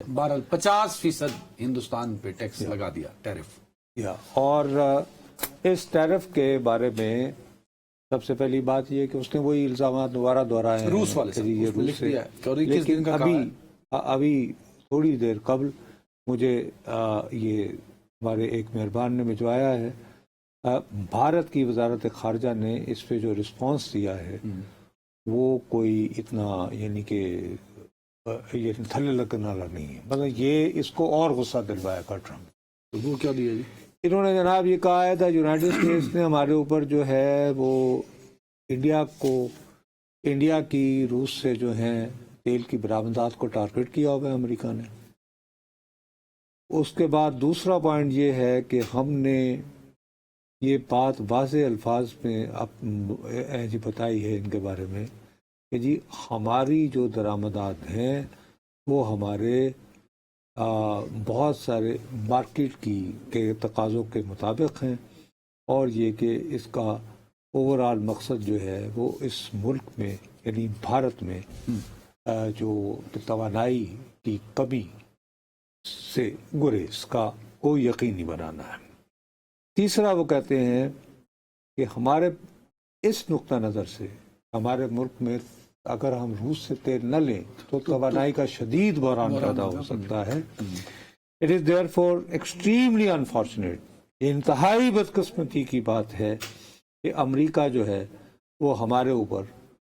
بہرحال 50% ہندوستان پہ ٹیکس لگا دیا، ٹیرف. اور اس ٹیرف کے بارے میں سب سے پہلی بات یہ کہ اس نے وہی الزامات دوبارہ دہرائے ہیں روس والے کہ جی یہ روس سے. لیکن ابھی تھوڑی دیر قبل مجھے یہ ہمارے ایک مہربان نے بھجوایا ہے، بھارت کی وزارت خارجہ نے اس پہ جو رسپانس دیا ہے وہ کوئی اتنا یعنی کہ یہ تھلے لگنے والا نہیں ہے. مطلب یہ اس کو اور غصہ دلوایا گا ٹرمپ. تو وہ کیا دیا جی؟ انہوں نے جناب یہ کہا ہے تھا یونائٹڈ اسٹیٹس نے ہمارے اوپر جو ہے وہ انڈیا کی روس سے جو ہیں تیل کی برآمدات کو ٹارگٹ کیا ہوا ہے امریکہ نے. اس کے بعد دوسرا پوائنٹ یہ ہے کہ ہم نے یہ بات واضح الفاظ میں جی بتائی ہے ان کے بارے میں کہ جی ہماری جو درآمدات ہیں وہ ہمارے بہت سارے مارکیٹ کے تقاضوں کے مطابق ہیں، اور یہ کہ اس کا اوور آل مقصد جو ہے وہ اس ملک میں یعنی بھارت میں جو توانائی کی کمی سے گریز کا کوئی یقینی بنانا ہے. تیسرا وہ کہتے ہیں کہ ہمارے اس نقطہ نظر سے ہمارے ملک میں اگر ہم روس سے تیل نہ لیں تو توانائی کا شدید بحران پیدا ہو سکتا ہے. It is therefore extremely unfortunate, یہ انتہائی بدقسمتی کی بات ہے کہ امریکہ جو ہے وہ ہمارے اوپر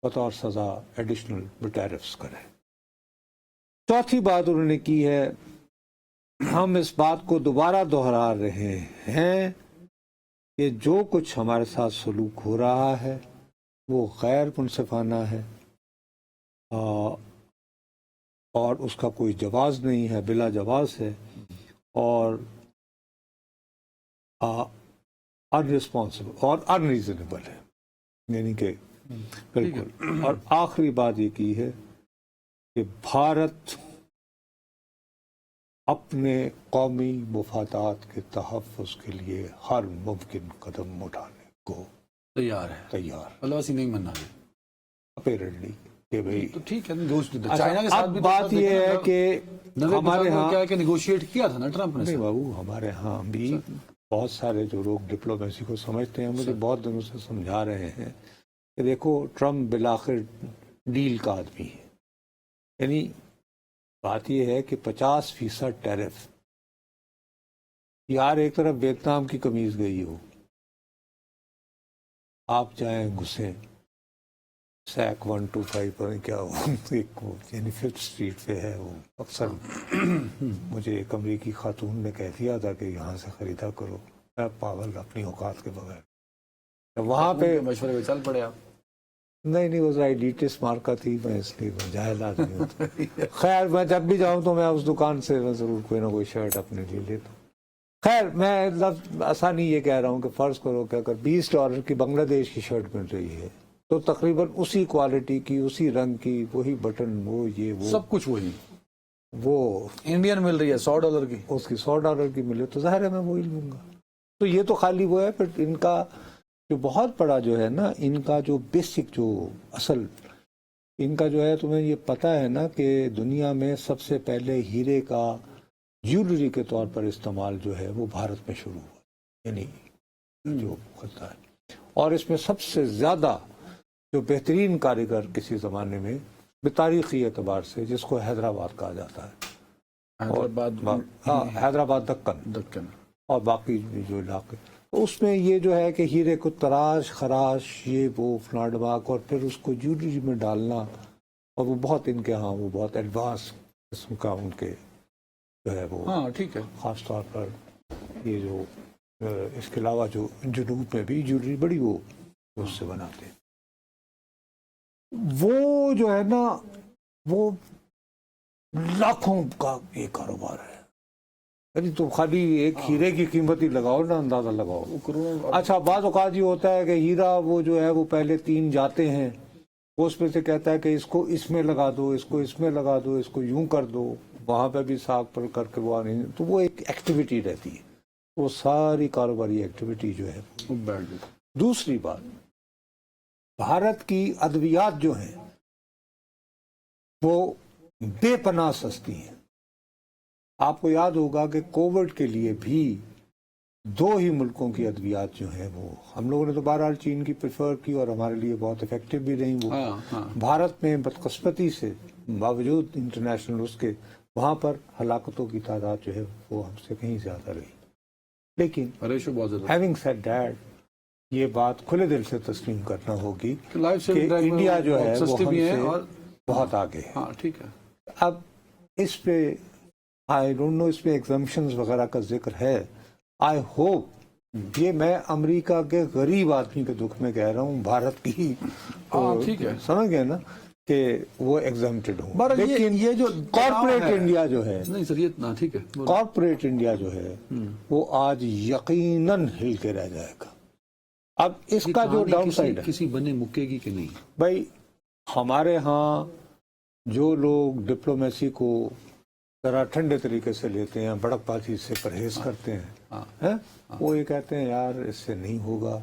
بطور سزا ایڈیشنل ٹیرفس کرے. چوتھی بات انہوں نے کی ہے، ہم اس بات کو دوبارہ دہرا رہے ہیں کہ جو کچھ ہمارے ساتھ سلوک ہو رہا ہے وہ غیر منصفانہ ہے اور اس کا کوئی جواز نہیں ہے، بلا جواز ہے اور ان رسپانسبل اور ان ریزنیبل ہے. یعنی کہ بالکل. اور آخری بات یہ کی ہے کہ بھارت اپنے قومی مفادات کے تحفظ کے لیے ہر ممکن قدم اٹھانے کو تیار ہے. مطلب ایسی نہیں مننا ہے اپیرنٹلی کہ بھائی تو ٹھیک ہے. چائنا کے ساتھ اب بات یہ ہے کہ ہمارے ہاں کیا ہے کہ نیگوشیٹ کیا تھا نا ٹرمپ نے. نہیں بابو، ہمارے ہاں بھی بہت سارے جو لوگ ڈپلومیسی کو سمجھتے ہیں مجھے بہت دنوں سے سمجھا رہے ہیں کہ دیکھو ٹرمپ بالآخر ڈیل کا آدمی ہے. یعنی بات یہ ہے کہ 50% ٹیرف، یار ایک طرف ویتنام کی قمیض گئی ہو، آپ جائیں گھسیں سیک 125 پر کیا ہو یعنی 5th اسٹریٹ پہ ہے وہ. اکثر مجھے ایک امریکی خاتون نے کہہ دیا تھا کہ یہاں سے خریدا کرو. میں پاگل اپنی اوقات کے بغیر وہاں پہ مشورے میں چل پڑے آپ. نہیں وہ ذرا ایڈیٹس مارکا تھی، میں اس لیے جاہل آدمی ہوں. خیر میں جب بھی جاؤں تو میں اس دکان سے میں ضرور کوئی نہ کوئی شرٹ اپنے لیے لیتا ہوں. خیر میں لفظ آسانی یہ کہہ رہا ہوں کہ فرض کرو کہ اگر $20 کی بنگلہ دیش کی شرٹ مل رہی ہے تو تقریباً اسی کوالٹی کی، اسی رنگ کی، وہی بٹن، وہ یہ وہ سب کچھ وہی، وہ انڈین مل رہی ہے $100 کی، اس کی $100 کی ملے تو ظاہر ہے میں وہی لوں گا. تو یہ تو خالی وہ ہے. پھر ان کا جو بہت بڑا جو ہے نا، ان کا جو بیسک جو اصل ان کا جو ہے، تمہیں یہ پتہ ہے نا کہ دنیا میں سب سے پہلے ہیرے کا جیولری کے طور پر استعمال جو ہے وہ بھارت میں شروع ہوا. یعنی جو خطہ ہے، اور اس میں سب سے زیادہ جو بہترین کاریگر کسی زمانے میں بتاریخی اعتبار سے جس کو حیدرآباد کہا جاتا ہے، حیدرآباد دکن اور باقی جو علاقے، اس میں یہ جو ہے کہ ہیرے کو تراش خراش یہ وہ فلاں ڈباک اور پھر اس کو جیولری میں ڈالنا، اور وہ بہت ان کے ہاں وہ بہت ایڈوانس قسم کا ان کے جو ہے وہ. ہاں ٹھیک ہے. خاص طور پر یہ جو اس کے علاوہ جو جنوب میں بھی جیولری بڑی وہ اس سے بناتے ہیں. وہ جو ہے نا وہ لاکھوں کا یہ کاروبار ہے. یعنی تو خالی ایک ہیرے کی قیمت ہی لگاؤ نا، اندازہ لگاؤ. اچھا بعض اوقات یہ ہوتا ہے کہ ہیرا وہ جو ہے وہ پہلے 3 جاتے ہیں، وہ اس میں سے کہتا ہے کہ اس کو اس میں لگا دو، اس کو اس میں لگا دو، اس کو یوں کر دو، وہاں پہ بھی ساکھ پر کر کے وہ آنے. تو وہ ایک ایکٹیویٹی رہتی ہے، وہ ساری کاروباری ایکٹیویٹی جو ہے. دوسری بات، بھارت کی ادویات جو ہیں وہ بے پناہ سستی ہیں. آپ کو یاد ہوگا کہ کووڈ کے لیے بھی 2 ہی ملکوں کی ادویات جو ہیں وہ ہم لوگوں نے تو بہرحال چین کی پریفر کی اور ہمارے لیے بہت افیکٹو بھی رہی وہ. ہاں ہاں بھارت میں بدقسمتی سے باوجود انٹرنیشنل اس کے وہاں پر ہلاکتوں کی تعداد جو ہے وہ ہم سے کہیں زیادہ رہی. لیکن ریشو بہت زیادہ. ہیونگ سیڈ دیٹ یہ بات کھلے دل سے تسلیم کرنا ہوگی لائف کہ سیونگ ڈرگ انڈیا جو ہے وہ سستے ہم بھی ہیں سے اور بہت آگے ہے. ہاں ٹھیک ہے. اب اس پہ آئی ڈونٹ نو اس میں ایگزمپشنز وغیرہ کا ذکر ہے. آئی ہوپ یہ میں امریکہ کے غریب آدمی کے دکھ میں کہہ رہا ہوں بھارت کی ہاں ٹھیک ہے. سمجھ گئے نا کہ وہ ایگزمپٹڈ ہوں. بہرحال لیکن یہ جو کارپوریٹ انڈیا جو ہے نہیں سر یہ نہ ٹھیک ہے. کارپوریٹ انڈیا جو ہے وہ آج یقیناً ہل کے رہ جائے گا. اب اس کا جو ڈاؤن سائڈ ہے کسی بنے مکے گی کہ نہیں. بھائی ہمارے ہاں جو لوگ ڈپلومیسی کو ذرا ٹھنڈے طریقے سے لیتے ہیں بڑک بازی سے پرہیز کرتے ہیں وہ یہ کہتے ہیں یار اس سے نہیں ہوگا.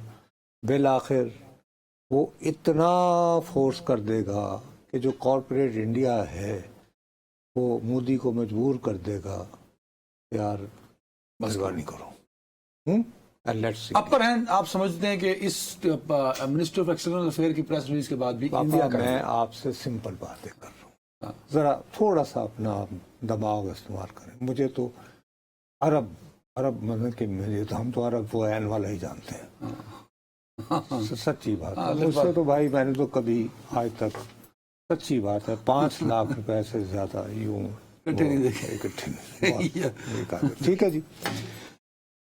بالآخر وہ اتنا فورس کر دے گا کہ جو کارپوریٹ انڈیا ہے وہ مودی کو مجبور کر دے گا یار مہربانی کرو. اپر ہینڈ آپ سمجھتے ہیں کہ اس منسٹر آف ایکسٹرنل افیئر کی پریس ریلیز کے بعد بھی انڈیا کا میں آپ سے سمپل باتیں کر رہا ہوں. ذرا تھوڑا سا اپنا دماغ استعمال کریں. مجھے تو عرب مطلب کہ ہم تو عرب وہ عین والا ہی جانتے ہیں. سچی بات ہے. مجھ سے تو بھائی میں نے تو کبھی آج تک سچی بات ہے 5 لاکھ روپے سے زیادہ یوں اکٹھے نہیں. ٹھیک ہے جی.